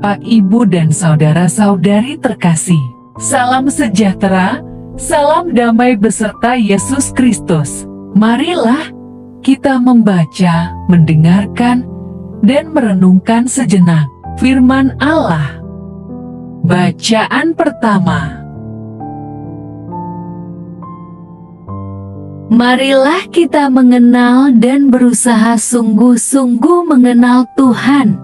Bapak, Ibu, dan saudara-saudari terkasih. Salam sejahtera, salam damai beserta Yesus Kristus. Marilah kita membaca, mendengarkan, dan merenungkan sejenak firman Allah. Bacaan pertama. Marilah kita mengenal dan berusaha sungguh-sungguh mengenal Tuhan.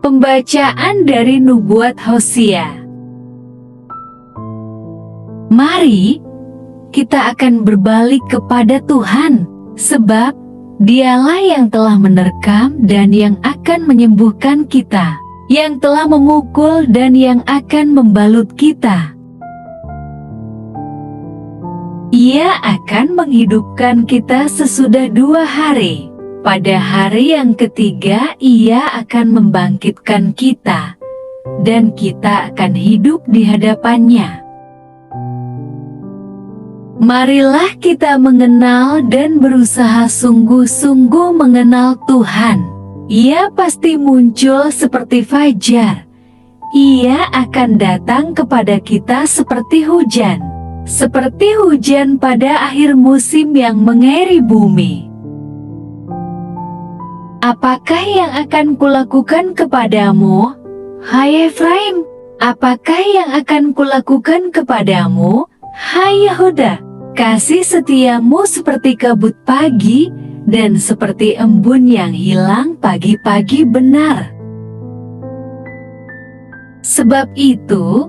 Pembacaan dari Nubuat Hosea. Mari kita akan berbalik kepada Tuhan, sebab Dialah yang telah menerkam dan yang akan menyembuhkan kita, yang telah memukul dan yang akan membalut kita. Ia akan menghidupkan kita sesudah 2 hari. Pada hari yang ketiga Ia akan membangkitkan kita, dan kita akan hidup di hadapannya. Marilah kita mengenal dan berusaha sungguh-sungguh mengenal Tuhan. Ia pasti muncul seperti fajar. Ia akan datang kepada kita seperti hujan. Seperti hujan pada akhir musim yang mengairi bumi. Apakah yang akan kulakukan kepadamu, hai Efraim? Apakah yang akan kulakukan kepadamu, hai Yehuda? Kasih setiamu seperti kabut pagi dan seperti embun yang hilang pagi-pagi benar. Sebab itu,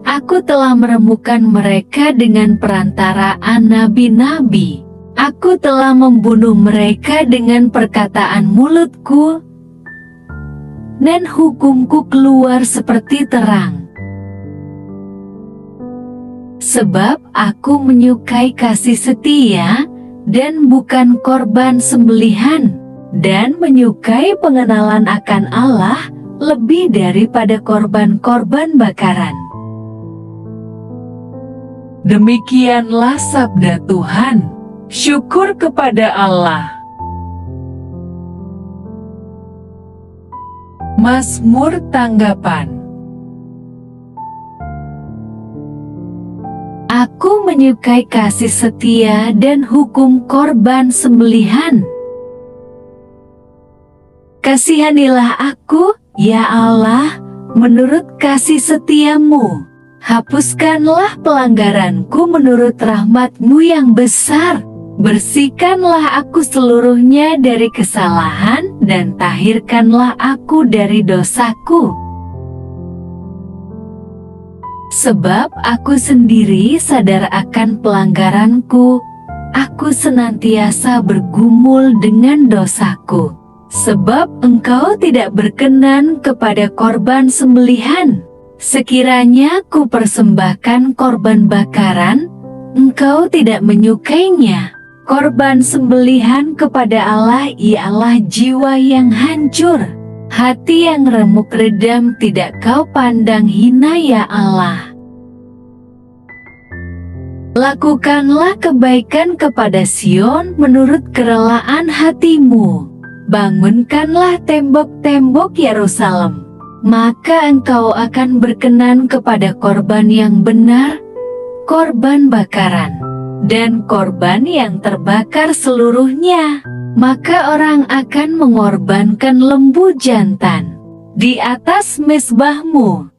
Aku telah meremukan mereka dengan perantaraan nabi-nabi. Aku telah membunuh mereka dengan perkataan mulutku, dan hukumku keluar seperti terang. Sebab aku menyukai kasih setia, dan bukan korban sembelihan, dan menyukai pengenalan akan Allah, lebih daripada korban-korban bakaran. Demikianlah sabda Tuhan. Syukur kepada Allah. Mazmur tanggapan. Aku menyukai kasih setia dan hukum korban sembelihan. Kasihanilah aku, ya Allah, menurut kasih setiamu. Hapuskanlah pelanggaranku menurut rahmat-Mu yang besar. Bersihkanlah aku seluruhnya dari kesalahan dan tahirkanlah aku dari dosaku. Sebab aku sendiri sadar akan pelanggaranku, aku senantiasa bergumul dengan dosaku. Sebab Engkau tidak berkenan kepada korban sembelihan. Sekiranya ku persembahkan korban bakaran, Engkau tidak menyukainya. Korban sembelihan kepada Allah ialah jiwa yang hancur. Hati yang remuk redam tidak Kau pandang hina, ya Allah. Lakukanlah kebaikan kepada Sion menurut kerelaan hati-Mu. Bangunkanlah tembok-tembok Yerusalem. Maka Engkau akan berkenan kepada korban yang benar, korban bakaran, dan korban yang terbakar seluruhnya. Maka orang akan mengorbankan lembu jantan di atas mezbah-Mu.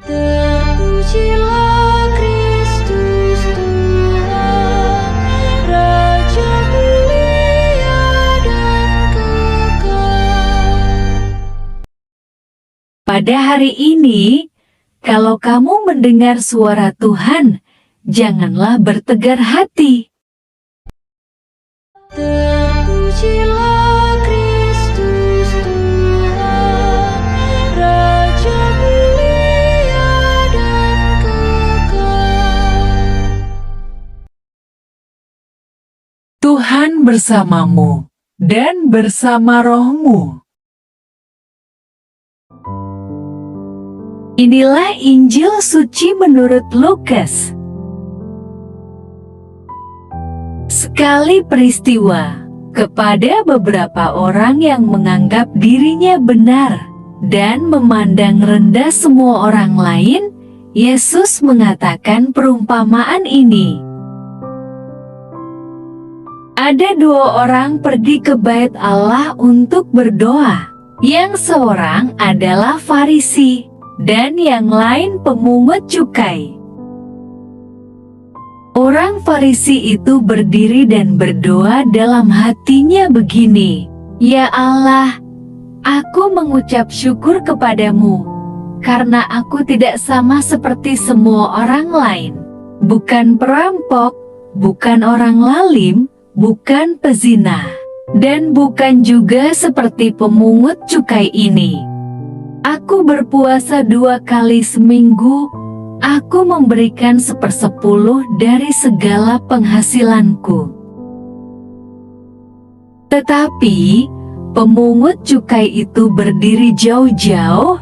Terpujilah Kristus Tuhan, Raja mulia dan kekal. Pada hari ini, kalau kamu mendengar suara Tuhan, janganlah bertegar hati. Terpujilah Kristus Tuhan, Raja mulia dan kekal. Tuhan bersamamu dan bersama rohmu. Inilah Injil suci menurut Lukas. Sekali peristiwa, kepada beberapa orang yang menganggap dirinya benar dan memandang rendah semua orang lain, Yesus mengatakan perumpamaan ini. Ada dua orang pergi ke bait Allah untuk berdoa. Yang seorang adalah Farisi, dan yang lain pemungut cukai. Orang Farisi itu berdiri dan berdoa dalam hatinya begini, "Ya Allah, aku mengucap syukur kepadamu, karena aku tidak sama seperti semua orang lain. Bukan perampok, bukan orang lalim, bukan pezina, dan bukan juga seperti pemungut cukai ini. Aku berpuasa 2 kali seminggu, aku memberikan 1/10 dari segala penghasilanku." Tetapi pemungut cukai itu berdiri jauh-jauh,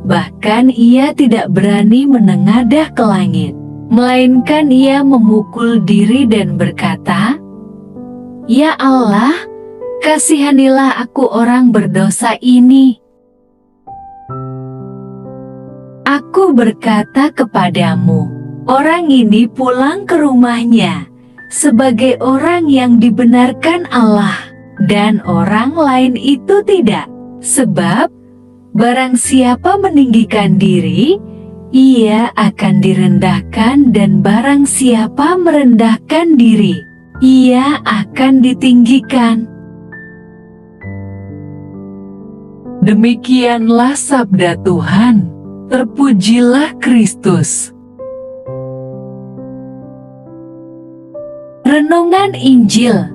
bahkan ia tidak berani menengadah ke langit, melainkan ia memukul diri dan berkata, "Ya Allah, kasihanilah aku orang berdosa ini. Aku berkata kepadamu, orang ini pulang ke rumahnya sebagai orang yang dibenarkan Allah, dan orang lain itu tidak. Sebab barang siapa meninggikan diri, ia akan direndahkan, dan barang siapa merendahkan diri, ia akan ditinggikan." Demikianlah sabda Tuhan. Terpujilah Kristus. Renungan Injil.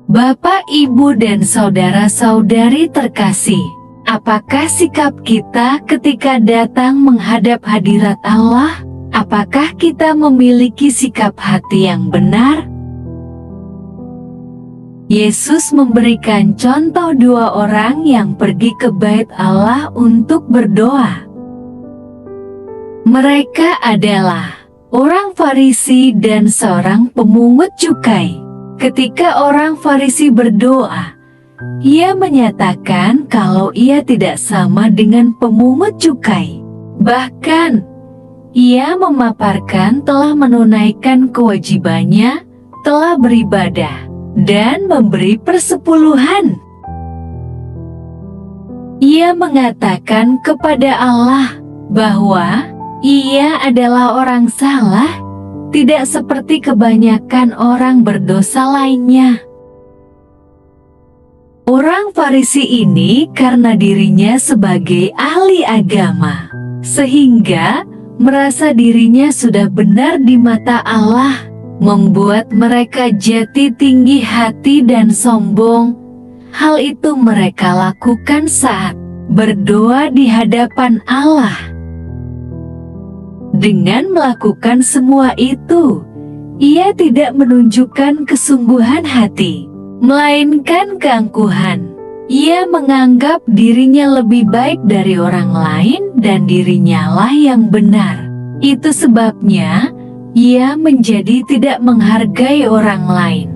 Bapak, Ibu, dan saudara-saudari terkasih, apakah sikap kita ketika datang menghadap hadirat Allah? Apakah kita memiliki sikap hati yang benar? Yesus memberikan contoh 2 orang yang pergi ke bait Allah untuk berdoa. Mereka adalah orang Farisi dan seorang pemungut cukai. Ketika orang Farisi berdoa, ia menyatakan kalau ia tidak sama dengan pemungut cukai. Bahkan, ia memaparkan telah menunaikan kewajibannya, telah beribadah, dan memberi persepuluhan. Ia mengatakan kepada Allah bahwa ia adalah orang salah, tidak seperti kebanyakan orang berdosa lainnya. Orang Farisi ini karena dirinya sebagai ahli agama, sehingga merasa dirinya sudah benar di mata Allah, membuat mereka jati tinggi hati dan sombong. Hal itu mereka lakukan saat berdoa di hadapan Allah. Dengan melakukan semua itu, ia tidak menunjukkan kesungguhan hati, melainkan keangkuhan. Ia menganggap dirinya lebih baik dari orang lain dan dirinya lah yang benar. Itu sebabnya ia menjadi tidak menghargai orang lain.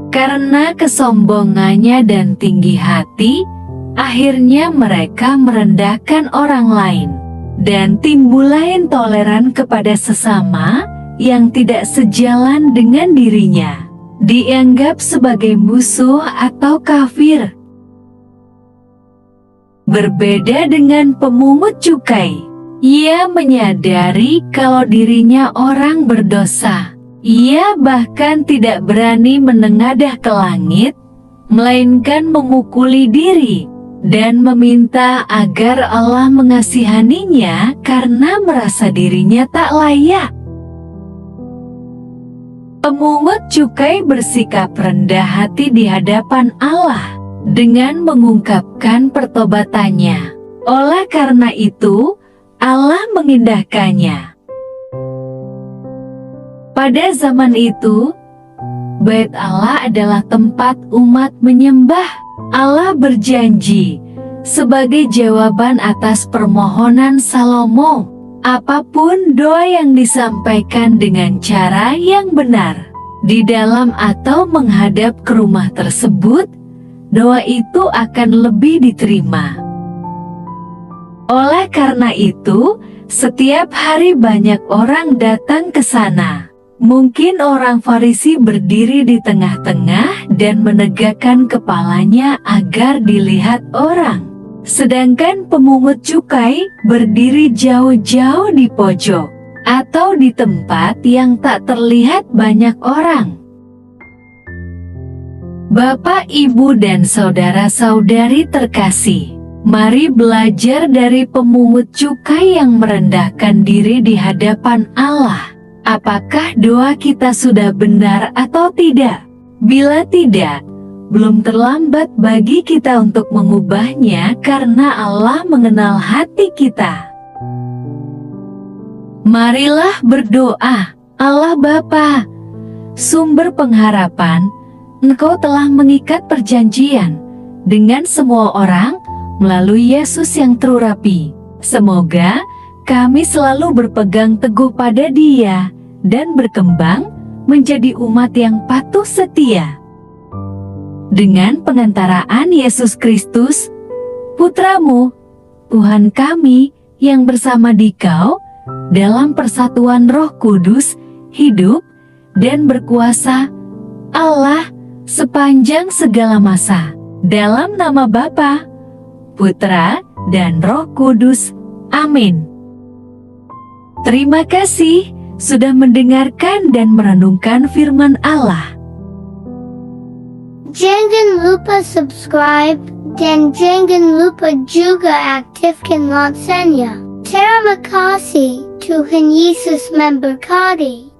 Karena kesombongannya dan tinggi hati, akhirnya mereka merendahkan orang lain, dan timbullah intoleran kepada sesama yang tidak sejalan dengan dirinya, dianggap sebagai musuh atau kafir. Berbeda dengan pemungut cukai, ia menyadari kalau dirinya orang berdosa. Ia bahkan tidak berani menengadah ke langit, melainkan memukuli diri dan meminta agar Allah mengasihaninya karena merasa dirinya tak layak. Pemungut cukai bersikap rendah hati di hadapan Allah dengan mengungkapkan pertobatannya. Oleh karena itu, Allah mengindahkannya. Pada zaman itu, bait Allah adalah tempat umat menyembah. Allah berjanji, sebagai jawaban atas permohonan Salomo. Apapun doa yang disampaikan dengan cara yang benar, di dalam atau menghadap ke rumah tersebut, doa itu akan lebih diterima. Oleh karena itu, setiap hari banyak orang datang ke sana. Mungkin orang Farisi berdiri di tengah-tengah dan menegakkan kepalanya agar dilihat orang. Sedangkan pemungut cukai berdiri jauh-jauh di pojok atau di tempat yang tak terlihat banyak orang. Bapak, Ibu, dan saudara-saudari terkasih, mari belajar dari pemungut cukai yang merendahkan diri di hadapan Allah. Apakah doa kita sudah benar atau tidak? Bila tidak, belum terlambat bagi kita untuk mengubahnya karena Allah mengenal hati kita. Marilah berdoa. Allah Bapa, sumber pengharapan, Engkau telah mengikat perjanjian dengan semua orang melalui Yesus yang terurapi. Semoga kami selalu berpegang teguh pada Dia dan berkembang menjadi umat yang patuh setia. Dengan pengantaraan Yesus Kristus, Putra-Mu, Tuhan kami yang bersama Dikau, dalam persatuan Roh Kudus, hidup dan berkuasa, Allah, sepanjang segala masa. Dalam nama Bapa, Putra, dan Roh Kudus. Amin. Terima kasih sudah mendengarkan dan merenungkan firman Allah. Jangan lupa subscribe dan jangan lupa juga aktifkan loncengnya. Terima kasih, Tuhan Yesus memberkati.